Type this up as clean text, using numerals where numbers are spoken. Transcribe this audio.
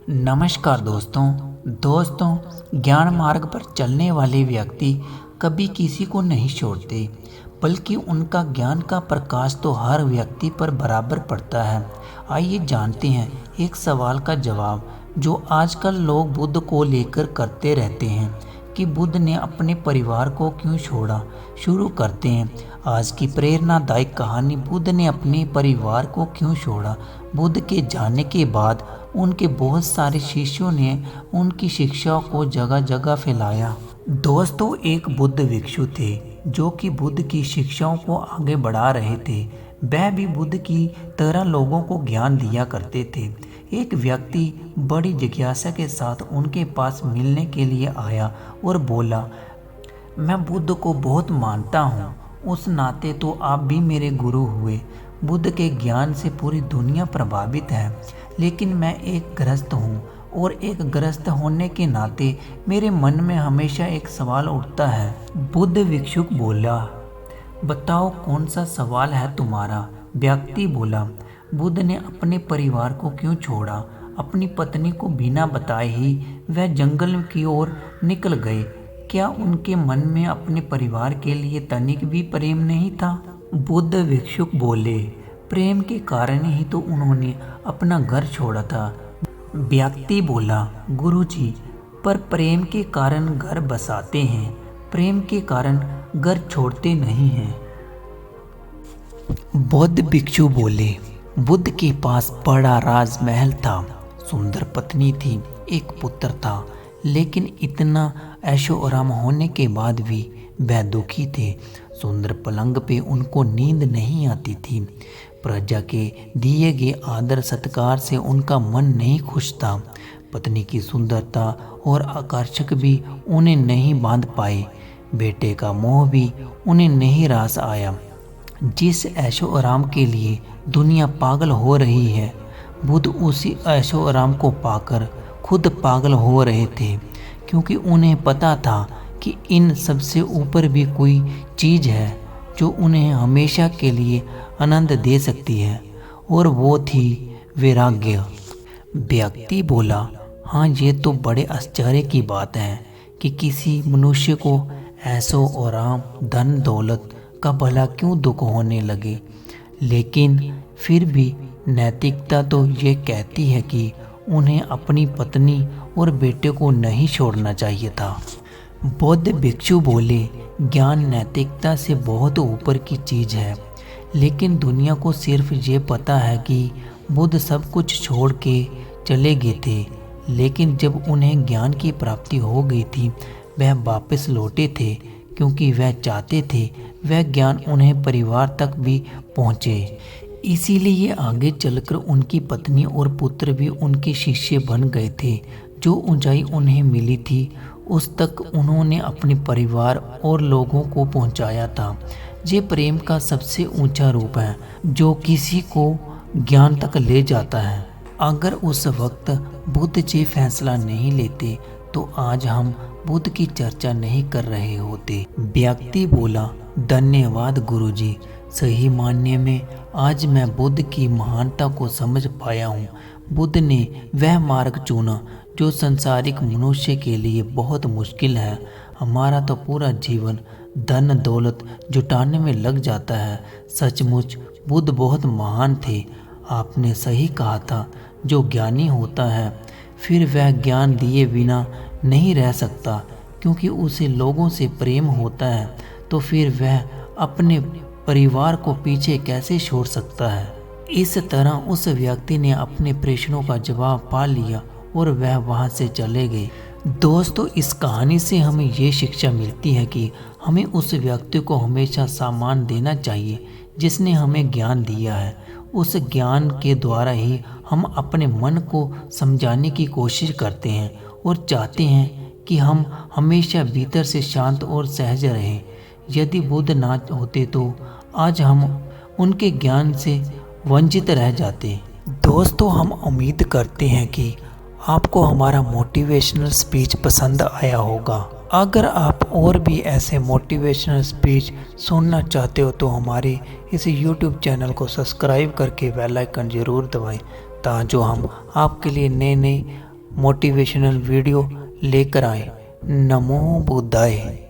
नमस्कार दोस्तों ज्ञान मार्ग पर चलने वाले व्यक्ति कभी किसी को नहीं छोड़ते, बल्कि उनका ज्ञान का प्रकाश तो हर व्यक्ति पर बराबर पड़ता है। आइए जानते हैं एक सवाल का जवाब जो आजकल लोग बुद्ध को लेकर करते रहते हैं कि बुद्ध ने अपने परिवार को क्यों छोड़ा। शुरू करते हैं आज की प्रेरणादायक कहानी। बुद्ध ने अपने परिवार को क्यों छोड़ा। बुद्ध के जाने के बाद उनके बहुत सारे शिष्यों ने उनकी शिक्षाओं को जगह जगह फैलाया। दोस्तों, एक बुद्ध भिक्षु थे जो कि बुद्ध की शिक्षाओं को आगे बढ़ा रहे थे। वह भी बुद्ध की तरह लोगों को ज्ञान दिया करते थे। एक व्यक्ति बड़ी जिज्ञासा के साथ उनके पास मिलने के लिए आया और बोला, मैं बुद्ध को बहुत मानता हूँ, उस नाते तो आप भी मेरे गुरु हुए। बुद्ध के ज्ञान से पूरी दुनिया प्रभावित है, लेकिन मैं एक गृहस्थ हूँ और एक गृहस्थ होने के नाते मेरे मन में हमेशा एक सवाल उठता है। बुद्ध भिक्षुक बोला, बताओ कौन सा सवाल है तुम्हारा। व्यक्ति बोला, बुद्ध ने अपने परिवार को क्यों छोड़ा। अपनी पत्नी को बिना बताए ही वह जंगल की ओर निकल गए। क्या उनके मन में अपने परिवार के लिए तनिक भी प्रेम नहीं था। बुद्ध भिक्षुक बोले, प्रेम के कारण ही तो उन्होंने अपना घर छोड़ा था। व्यक्ति बोला, गुरुजी, पर प्रेम के कारण घर बसाते हैं, प्रेम के कारण घर छोड़ते नहीं हैं। बुद्ध भिक्षु बोले, बुद्ध के पास बड़ा राजमहल था, सुंदर पत्नी थी, एक पुत्र था, लेकिन इतना ऐशो आराम होने के बाद भी वह दुखी थे। सुंदर पलंग पे उनको नींद नहीं आती थी। प्रजा के दिए गए आदर सत्कार से उनका मन नहीं खुश था। पत्नी की सुंदरता और आकर्षक भी उन्हें नहीं बांध पाए। बेटे का मोह भी उन्हें नहीं रास आया। जिस ऐशो आराम के लिए दुनिया पागल हो रही है, बुद्ध उसी ऐशो आराम को पाकर खुद पागल हो रहे थे, क्योंकि उन्हें पता था कि इन सबसे ऊपर भी कोई चीज़ है जो उन्हें हमेशा के लिए आनंद दे सकती है, और वो थी वैराग्य। व्यक्ति बोला, हाँ, ये तो बड़े आश्चर्य की बात है कि किसी मनुष्य को ऐशो आराम, धन दौलत का भला क्यों दुख होने लगे, लेकिन फिर भी नैतिकता तो ये कहती है कि उन्हें अपनी पत्नी और बेटे को नहीं छोड़ना चाहिए था। बुद्ध भिक्षु बोले, ज्ञान नैतिकता से बहुत ऊपर की चीज़ है, लेकिन दुनिया को सिर्फ ये पता है कि बुद्ध सब कुछ छोड़ के चले गए थे, लेकिन जब उन्हें ज्ञान की प्राप्ति हो गई थी वह वापस लौटे थे, क्योंकि वह चाहते थे वह ज्ञान उन्हें परिवार तक भी पहुँचे। इसीलिए आगे चलकर उनकी पत्नी और पुत्र भी उनके शिष्य बन गए थे। जो ऊंचाई उन्हें मिली थी उस तक उन्होंने अपने परिवार और लोगों को पहुंचाया था। ये प्रेम का सबसे ऊंचा रूप है जो किसी को ज्ञान तक ले जाता है। अगर उस वक्त बुद्ध जी फैसला नहीं लेते तो आज हम बुद्ध की चर्चा नहीं कर रहे होते। व्यक्ति बोला, धन्यवाद गुरुजी, सही मानने में आज मैं बुद्ध की महानता को समझ पाया हूँ। बुद्ध ने वह मार्ग चुना जो संसारिक मनुष्य के लिए बहुत मुश्किल है। हमारा तो पूरा जीवन धन दौलत जुटाने में लग जाता है। सचमुच बुद्ध बहुत महान थे। आपने सही कहा था, जो ज्ञानी होता है फिर वह ज्ञान दिए बिना नहीं रह सकता, क्योंकि उसे लोगों से प्रेम होता है, तो फिर वह अपने परिवार को पीछे कैसे छोड़ सकता है। इस तरह उस व्यक्ति ने अपने प्रश्नों का जवाब पा लिया और वह वहां से चले गए। दोस्तों, इस कहानी से हमें ये शिक्षा मिलती है कि हमें उस व्यक्ति को हमेशा सम्मान देना चाहिए जिसने हमें ज्ञान दिया है। उस ज्ञान के द्वारा ही हम अपने मन को समझाने की कोशिश करते हैं और चाहते हैं कि हम हमेशा भीतर से शांत और सहज रहें। यदि बुद्ध ना होते तो आज हम उनके ज्ञान से वंचित रह जाते। दोस्तों, हम उम्मीद करते हैं कि आपको हमारा मोटिवेशनल स्पीच पसंद आया होगा। अगर आप और भी ऐसे मोटिवेशनल स्पीच सुनना चाहते हो तो हमारे इस YouTube चैनल को सब्सक्राइब करके बेल आइकन ज़रूर दबाएं, ताकि हम आपके लिए नए नए मोटिवेशनल वीडियो लेकर आए। नमो बुद्धाय।